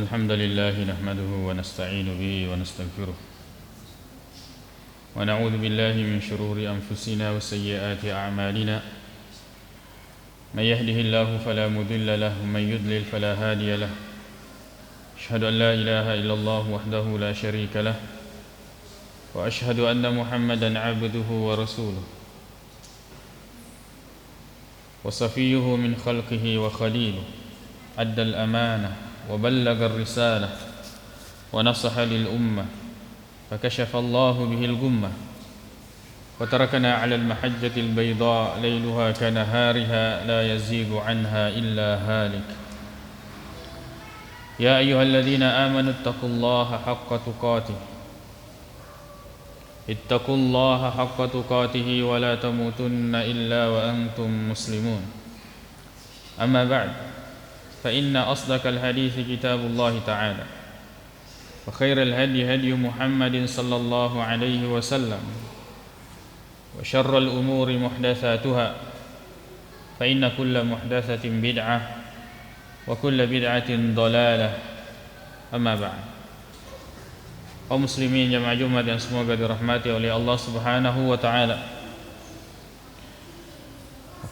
الحمد لله نحمده ونستعين به ونستغفره ونعوذ بالله من شرور أنفسنا وسيئات أعمالنا من يهده الله فلا مضل له ومن يضلل فلا هادي له أشهد أن لا إله إلا الله وحده لا شريك له وأشهد أن محمدا عبده ورسوله وصفيه من خلقه وخليله أدى الأمانة وبلغ الرسالة ونصح للأمة فكشف الله به الغمة وتركنا على المحجة البيضاء ليلها كنهارها لا يزيغ عنها إلا هالك يا أيها الذين آمنوا اتقوا الله حق تقاته اتقوا الله حق تقاته ولا تموتن إلا وأنتم مسلمون أما بعد فإن أصدق الحديث كتاب الله تعالى وخير الهدي هدي محمد صلى الله عليه وسلم وشر الأمور محدثاتها فإن كل محدثة بدعة وكل بدعة ضلالة أما بعد kaum muslimin jamaah Jumat yang semoga dirahmati oleh Allah Subhanahu wa taala.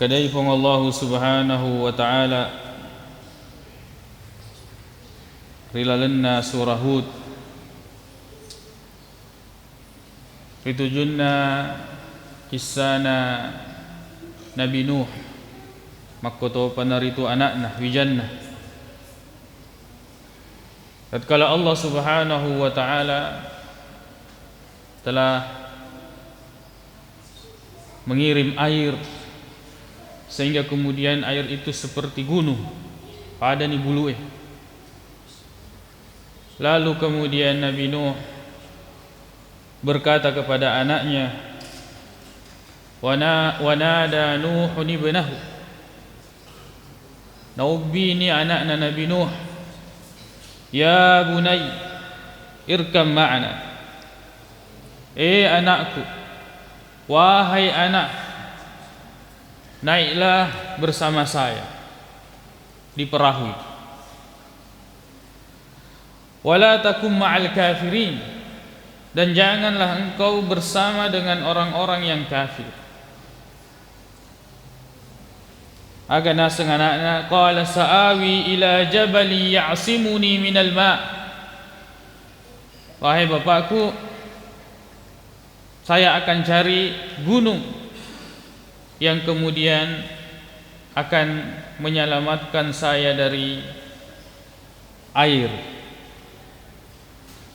Kadaifung Allah Subhanahu wa taala rilalanna surah Hud ritujunna kisana Nabi Nuh makkoto panaritu anakna wijannah. Tatkala Allah Subhanahu wa taala telah mengirim air sehingga kemudian air itu seperti gunung pada ni buluh. Lalu kemudian Nabi Nuh berkata kepada anaknya, wa nada Nuhun ibnahu. Nabi ni anakna Nabi Nuh, ya bunay irkam ma'ana. Anakku, wahai anak, naiklah bersama saya di perahu itu. Wala takum ma'al kafirin, dan janganlah engkau bersama dengan orang-orang yang kafir. Agana senganakna qala sa'awi ila jabali ya'simuni minal ma'. Wahai bapakku, saya akan cari gunung yang kemudian akan menyelamatkan saya dari air.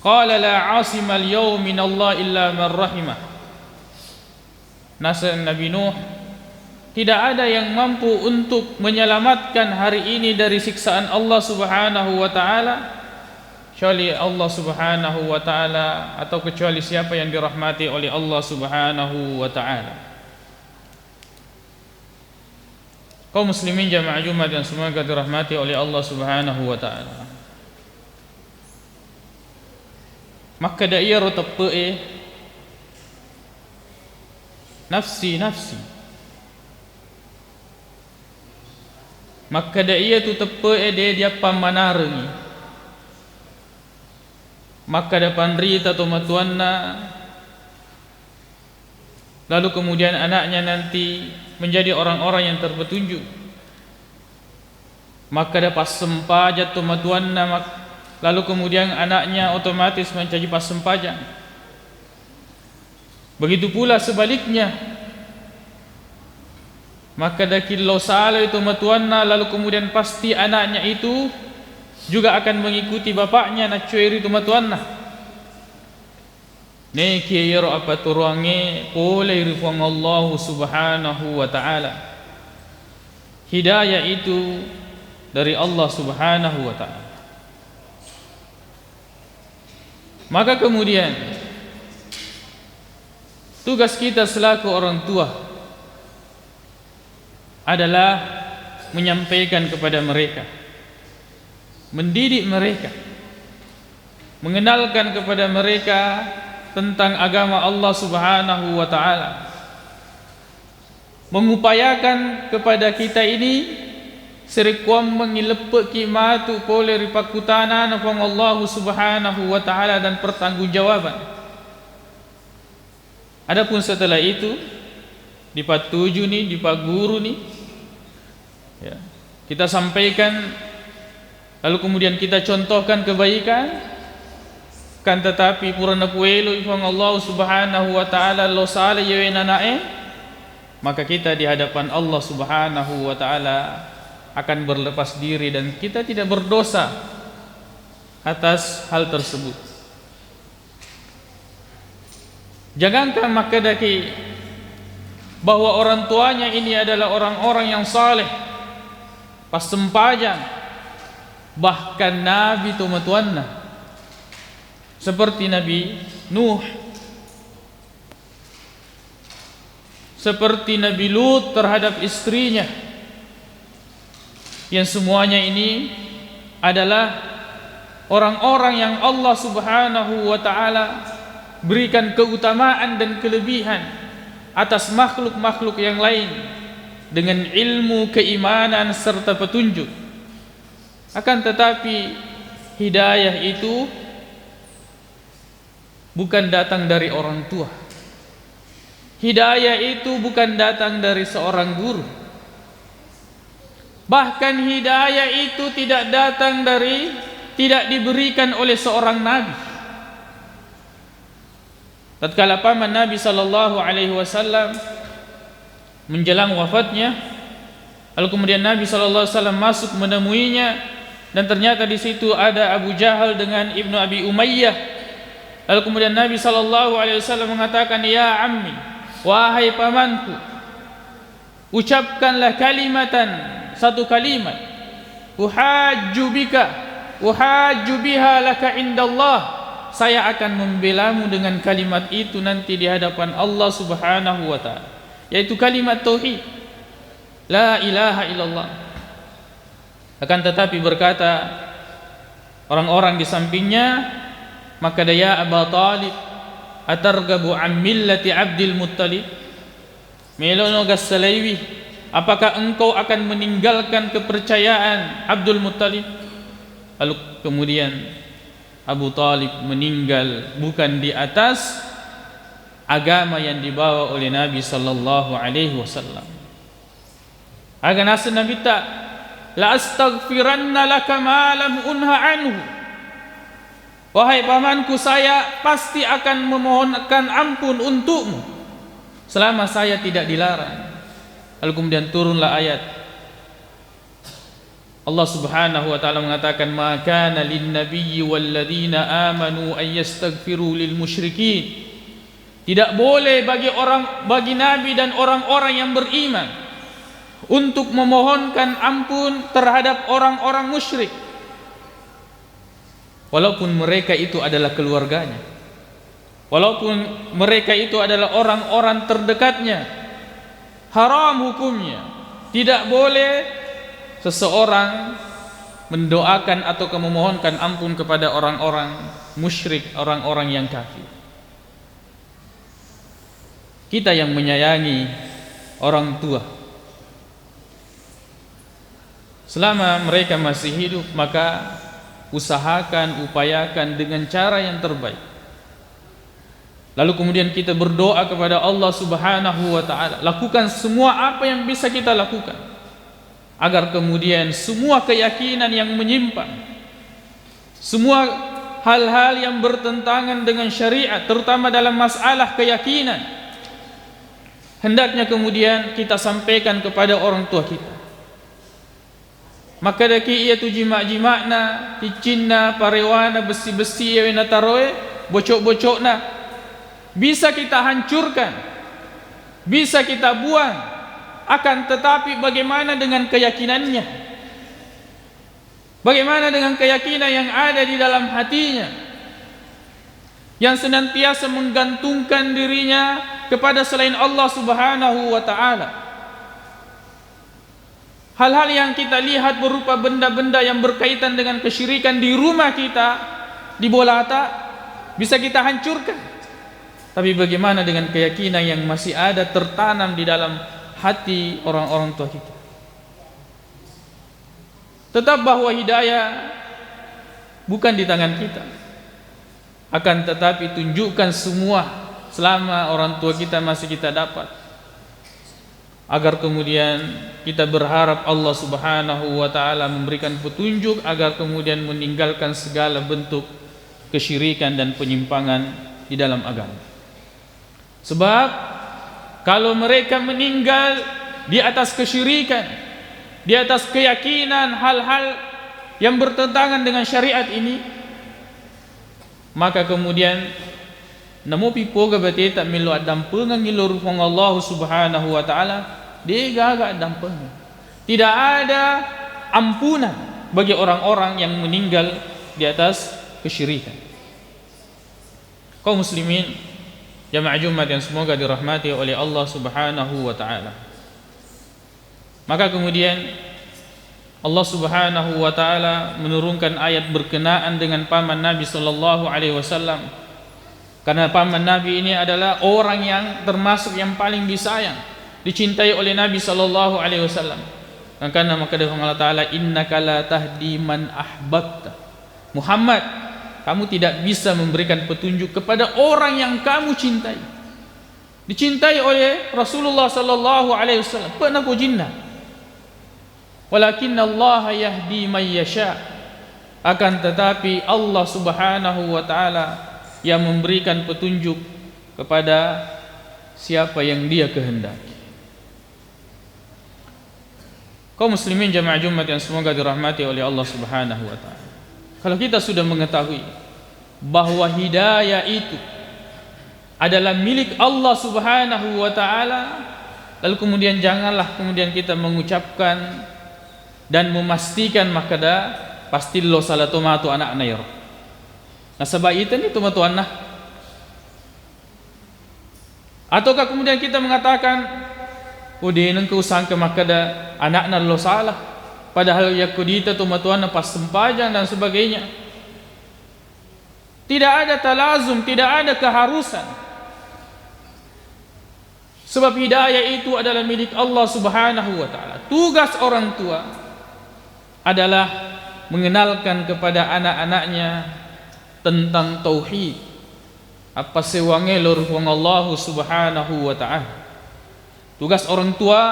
Qala la 'asima al-yawma min Allah illa man rahimah. Nasihat Nabi Nuh, tidak ada yang mampu untuk menyelamatkan hari ini dari siksaan Allah Subhanahu wa taala kecuali Allah Subhanahu wa taala, atau kecuali siapa yang dirahmati oleh Allah Subhanahu wa taala. Kaum muslimin jamaah Jumat yang semoga dirahmati oleh Allah Subhanahu wa taala. Maka dia rotepe nafsi maka dia tu tepe dia pamanareng maka depan rita tu matuanna, lalu kemudian anaknya nanti menjadi orang-orang yang terpetunjuk, maka dapat sempajat tu matuanna, lalu kemudian anaknya otomatis menjadi pas sempajang. Begitu pula sebaliknya, maka dakillau salah itu matuanna, lalu kemudian pasti anaknya itu juga akan mengikuti bapaknya na cueri itu matuanna. Ne kiyero apa turuange oleh rifang Allah Subhanahu wa taala. Hidayah itu dari Allah Subhanahu wa taala. Maka kemudian tugas kita selaku orang tua adalah menyampaikan kepada mereka, mendidik mereka, mengenalkan kepada mereka tentang agama Allah Subhanahu wa taala, mengupayakan kepada kita ini serikuam mengilepek kimatu pole ripakutana nafang Allah subhanahu wa ta'ala dan pertanggungjawaban. Adapun setelah itu di part 7 nih, di part guru nih ya, kita sampaikan, lalu kemudian kita contohkan kebaikan, kan tetapi purana puelo ifang Allah subhanahu wa ta'ala lo sale yewena nae, maka kita di hadapan Allah subhanahu wa ta'ala akan berlepas diri dan kita tidak berdosa atas hal tersebut. Jangankan maka daki bahwa orang tuanya ini adalah orang-orang yang saleh, pas sempajang, bahkan Nabi tumatuanna seperti Nabi Nuh, seperti Nabi Lut terhadap istrinya, yang semuanya ini adalah orang-orang yang Allah subhanahu wa ta'ala berikan keutamaan dan kelebihan atas makhluk-makhluk yang lain dengan ilmu, keimanan serta petunjuk. Akan tetapi hidayah itu bukan datang dari orang tua. Hidayah itu bukan datang dari seorang guru. Bahkan hidayah itu tidak diberikan oleh seorang nabi. Tatkala paman Nabi sallallahu alaihi wasallam menjelang wafatnya, lalu kemudian Nabi sallallahu alaihi wasallam masuk menemuinya, dan ternyata di situ ada Abu Jahal dengan Ibnu Abi Umayyah. Lalu kemudian Nabi sallallahu alaihi wasallam mengatakan, "Ya ammi, wahai pamanku, ucapkanlah satu kalimat, uhajju biha laka indallah, saya akan membelamu dengan kalimat itu nanti di hadapan Allah subhanahu wa ta'ala, yaitu kalimat tauhid, la ilaha illallah." Akan tetapi berkata orang-orang di sampingnya, maka ya Aba Talib, atargabu an millati Abdul Muttalib, melono gassalawi, apakah engkau akan meninggalkan kepercayaan Abdul Muttalib? Lalu kemudian Abu Talib meninggal bukan di atas agama yang dibawa oleh Nabi sallallahu alaihi wasallam. Agan asan Nabi tak, la astaghfiranna laka ma lam unha anhu, wahai pamanku, saya pasti akan memohonkan ampun untukmu selama saya tidak dilarang. Lalu kemudian turunlah ayat Allah subhanahu wa ta'ala mengatakan, ma kana lin nabiyyi wal ladzina amanu ay yastaghfiru lil musyrikin, tidak boleh bagi nabi dan orang-orang yang beriman untuk memohonkan ampun terhadap orang-orang musyrik, walaupun mereka itu adalah keluarganya, walaupun mereka itu adalah orang-orang terdekatnya. Haram hukumnya, tidak boleh seseorang mendoakan atau memohonkan ampun kepada orang-orang musyrik, orang-orang yang kafir. Kita yang menyayangi orang tua, selama mereka masih hidup, maka usahakan, upayakan dengan cara yang terbaik. Lalu kemudian kita berdoa kepada Allah subhanahu wa ta'ala, lakukan semua apa yang bisa kita lakukan agar kemudian semua keyakinan yang menyimpang, semua hal-hal yang bertentangan dengan syariat, terutama dalam masalah keyakinan, hendaknya kemudian kita sampaikan kepada orang tua kita. Maka daki ia tu jimak-jimakna, ticinna, parewana, besi-besi yang taroe, bocok-bocokna, bisa kita hancurkan, bisa kita buang. Akan tetapi bagaimana dengan keyakinannya? Bagaimana dengan keyakinan yang ada di dalam hatinya, yang senantiasa menggantungkan dirinya kepada selain Allah subhanahu wa ta'ala? Hal-hal yang kita lihat berupa benda-benda yang berkaitan dengan kesyirikan di rumah kita, di bolata, bisa kita hancurkan. Tapi bagaimana dengan keyakinan yang masih ada tertanam di dalam hati orang-orang tua kita? Tetap bahwa hidayah bukan di tangan kita, akan tetapi tunjukkan semua selama orang tua kita masih kita dapat, agar kemudian kita berharap Allah Subhanahu wa ta'ala memberikan petunjuk, agar kemudian meninggalkan segala bentuk kesyirikan dan penyimpangan di dalam agama. Sebab kalau mereka meninggal di atas kesyirikan, di atas keyakinan hal-hal yang bertentangan dengan syariat ini, maka kemudian namo pipoga berarti tak milu adampengan ngilur fong Allah Subhanahu wa ta'ala, dia gaga adampengan. Tidak ada ampunan bagi orang-orang yang meninggal di atas kesyirikan. Kaum muslimin, jamaah Jumat yang semoga dirahmati oleh Allah Subhanahu wa ta'ala. Maka kemudian Allah Subhanahu wa ta'ala menurunkan ayat berkenaan dengan paman Nabi sallallahu alaihi wasallam, karena paman Nabi ini adalah orang yang termasuk yang paling disayang, dicintai oleh Nabi sallallahu alaihi wasallam. Karena maka Allah Ta'ala, innaka la tahdi man ahbabta. Muhammad, kamu tidak bisa memberikan petunjuk kepada orang yang kamu cintai. Dicintai oleh Rasulullah sallallahu alaihi wasallam, pernah jinna. Walakin Allah yahdi man yasha. Akan tetapi Allah Subhanahu wa ta'ala yang memberikan petunjuk kepada siapa yang Dia kehendaki. Kaum muslimin jamaah Jumat yang semoga dirahmati oleh Allah Subhanahu wa ta'ala. Kalau kita sudah mengetahui bahwa hidayah itu adalah milik Allah Subhanahu wa ta'ala, lalu kemudian janganlah kemudian kita mengucapkan dan memastikan makada pasti lo salah tomatu anak nair. Nah sebab itu nih tomatu anak. Ataukah kemudian kita mengatakan, oh dia nengkau sangka makada anak lo salah, padahal ya kudita tomatu anak pas sempajang dan sebagainya. Tidak ada talazum, tidak ada keharusan. Sebab hidayah itu adalah milik Allah Subhanahu wa ta'ala. Tugas orang tua adalah mengenalkan kepada anak-anaknya tentang tauhid, apa sewange lor Allah Subhanahu wa ta'ala. Tugas orang tua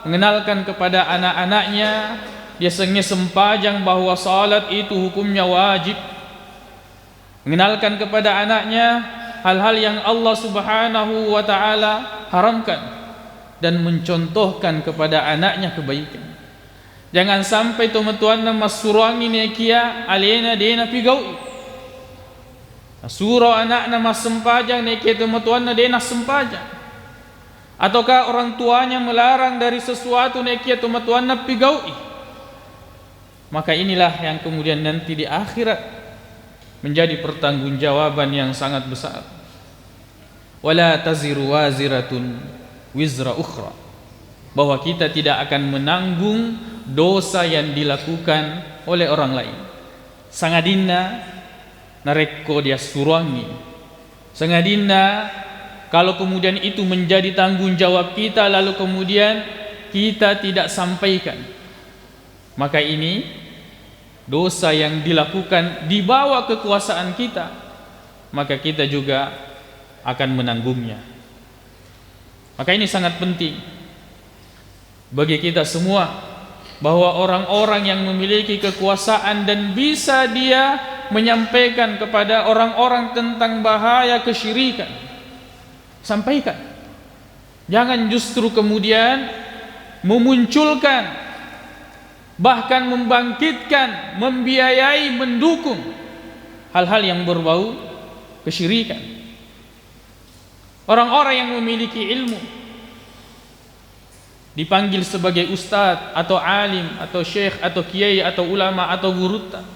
mengenalkan kepada anak-anaknya biasanya sempajang bahwa salat itu hukumnya wajib, mengenalkan kepada anaknya hal-hal yang Allah Subhanahu wa ta'ala haramkan, dan mencontohkan kepada anaknya kebaikan. Jangan sampai tuan mas suruangi nekia alena dena pigaui. Surau anak nama sempajang nekia tuan dena sempajang. Ataukah orang tuanya melarang dari sesuatu nekia tuan pigaui. Maka inilah yang kemudian nanti di akhirat menjadi pertanggungjawaban yang sangat besar. Wala taziru waziratun wizra ukhra, bahwa kita tidak akan menanggung dosa yang dilakukan oleh orang lain. Sangadina nareko dia suruangi. Sangadina kalau kemudian itu menjadi tanggung jawab kita, lalu kemudian kita tidak sampaikan, maka ini dosa yang dilakukan di bawah kekuasaan kita, maka kita juga akan menanggungnya. Maka ini sangat penting bagi kita semua, bahwa orang-orang yang memiliki kekuasaan dan bisa dia menyampaikan kepada orang-orang tentang bahaya kesyirikan, sampaikan. Jangan justru kemudian memunculkan, bahkan membangkitkan, membiayai, mendukung hal-hal yang berbau kesyirikan. Orang-orang yang memiliki ilmu dipanggil sebagai ustadz atau alim atau syekh atau kiai atau ulama atau guruta,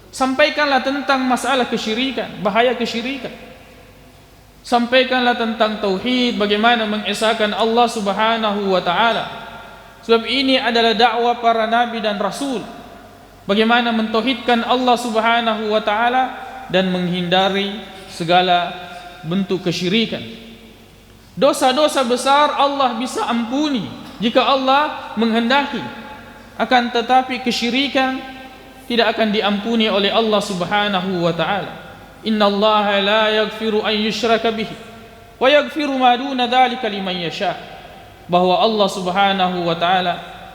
sampaikanlah tentang masalah kesyirikan, bahaya kesyirikan. Sampaikanlah tentang tauhid, bagaimana mengesahkan Allah Subhanahu wa ta'ala. Sebab ini adalah dakwah para nabi dan rasul, bagaimana mentauhidkan Allah Subhanahu wa ta'ala dan menghindari segala bentuk kesyirikan. Dosa-dosa besar Allah bisa ampuni jika Allah menghendaki. akan tetapi kesyirikan tidak akan diampuni oleh Allah Subhanahu wa taala. Innallaha la yaghfiru an yushraka bihi wa yaghfiru ma duna dzalika liman yasha. Bahwa Allah Subhanahu wa taala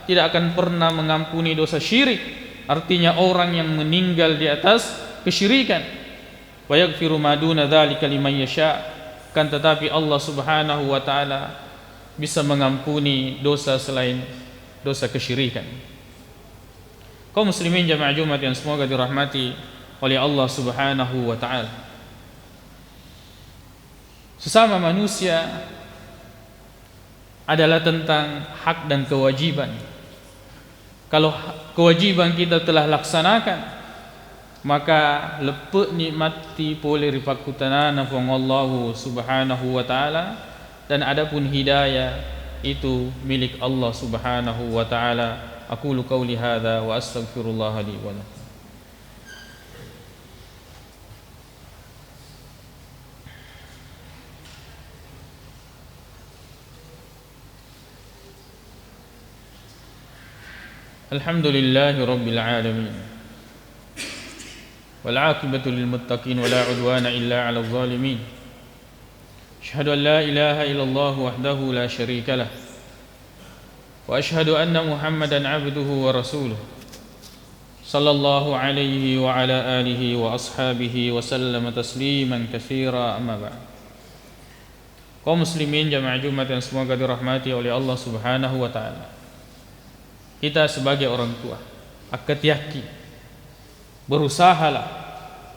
tidak akan pernah mengampuni dosa syirik, artinya orang yang meninggal di atas kesyirikan. Wa yaghfiru ma duna dzalika liman yasha, kan tetapi Allah Subhanahu wa taala bisa mengampuni dosa selain dosa kesyirikan. Kaum muslimin jamaah Jumat yang semoga dirahmati oleh Allah Subhanahu wa taala. Sesama manusia adalah tentang hak dan kewajiban. Kalau kewajiban kita telah laksanakan, maka lepuk nikmati pole ripakutanana pun Allah Subhanahu wa taala, dan adapun hidayah itu milik Allah Subhanahu wa taala. Aqulu qauli hadza wa astaghfirullah li wa lakum. Alhamdulillahi rabbil alamin. Wal 'aqibatu lil muttaqin wa la 'udwana illa 'alal zalimin. Asyhadu an la ilaha illallah wahdahu la syarika lah. Wa asyhadu anna Muhammadan 'abduhu wa rasuluh. Sallallahu alaihi wa ala alihi wa ashabihi wa sallama tasliman katsira, amma ba'd. Kaum muslimin jamaah Jumat yang semoga dirahmati oleh Allah Subhanahu wa taala. Kita sebagai orang tua akad yakin, berusahalah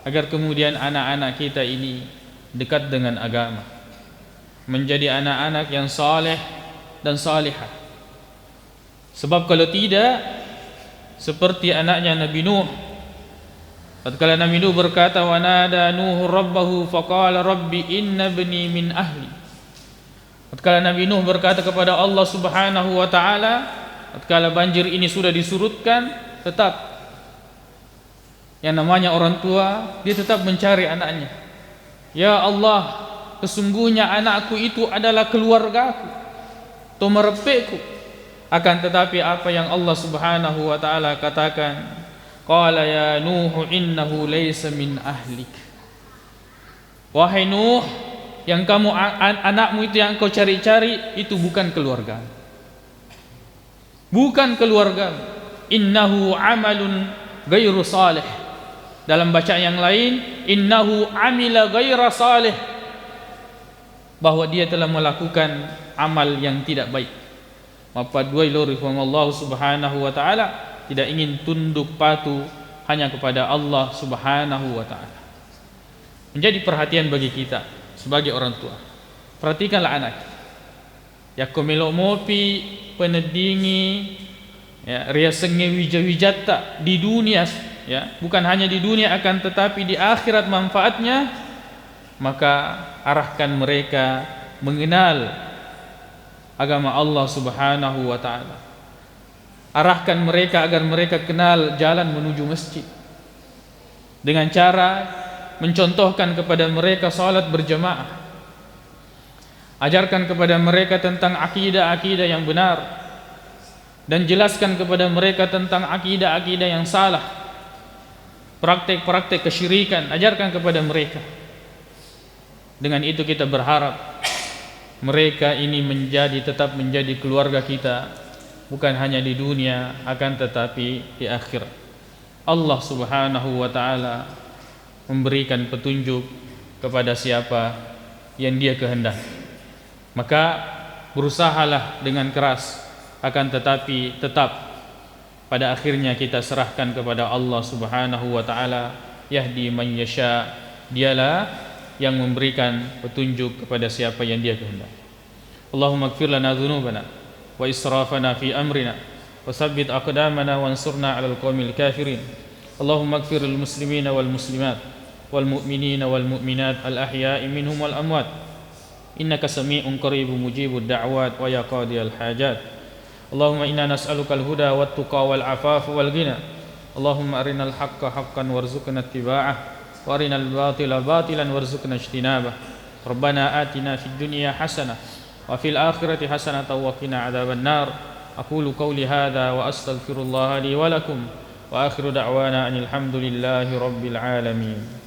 agar kemudian anak-anak kita ini dekat dengan agama, menjadi anak-anak yang saleh dan salihah. Sebab kalau tidak, seperti anaknya Nabi Nuh, tatkala Nabi Nuh berkata, wa nada Nuh rabbahu faqala rabbi inna ibni min ahli. Tatkala Nabi Nuh berkata kepada Allah Subhanahu wa taala, tatkala banjir ini sudah disurutkan, tetap yang namanya orang tua, dia tetap mencari anaknya. Ya Allah, sesungguhnya anakku itu adalah keluargaku atau merepekku. Akan tetapi apa yang Allah Subhanahu wa taala katakan, qala ya Nuh innahu laysa min ahlik. Wahai Nuh, yang kamu anakmu itu yang kau cari-cari itu bukan keluarga. Bukan keluarga. Innahu amalun ghairu salih. Dalam bacaan yang lain, innahu amila ghaira salih, bahwa dia telah melakukan amal yang tidak baik. Maka dua ilori Allah Subhanahu wa taala tidak ingin tunduk patuh hanya kepada Allah Subhanahu wa taala. Menjadi perhatian bagi kita sebagai orang tua. Perhatikanlah anak. Ya komelo mopi penedingi ya riasenge wija-wijata di dunia, ya bukan hanya di dunia akan tetapi di akhirat manfaatnya. Maka arahkan mereka mengenal agama Allah Subhanahu wa taala. Arahkan mereka agar mereka kenal jalan menuju masjid dengan cara mencontohkan kepada mereka salat berjamaah. Ajarkan kepada mereka tentang akidah-akidah yang benar, dan jelaskan kepada mereka tentang akidah-akidah yang salah, praktek-praktek kesyirikan, ajarkan kepada mereka. Dengan itu kita berharap mereka ini tetap menjadi keluarga kita, bukan hanya di dunia akan tetapi di akhirat. Allah Subhanahu wa taala memberikan petunjuk kepada siapa yang Dia kehendaki. Maka berusahalah dengan keras, akan tetapi tetap pada akhirnya kita serahkan kepada Allah Subhanahu wa taala. Yahdi man yasha, dialah yang memberikan petunjuk kepada siapa yang Dia kehendaki. Allahumma ighfir lana dzunubana wa israfana fi amrina wa tsabbit aqdamana wansurna 'alal qaumil kafirin. Allahumma ighfir lil muslimina wal muslimat wal mu'minina wal mu'minat al ahya'i minhum wal amwat. Innaka sami'un qaribun mujibud da'wat wa ya qadiyal hajat. Allahumma inna nas'aluka al-huda wat tuqa wal afafa wal ghina. Allahumma arinal haqqa haqqan warzuqna ittiba'ah wa arinal batila batilan warzuqna ijtinabah. Rabbana atina fid dunya hasanah wa fil akhirati hasanah wa qina adzaban nar. أقول قولي هذا وأستغفر الله لي ولكم وآخر دعوانا أن الحمد لله رب العالمين.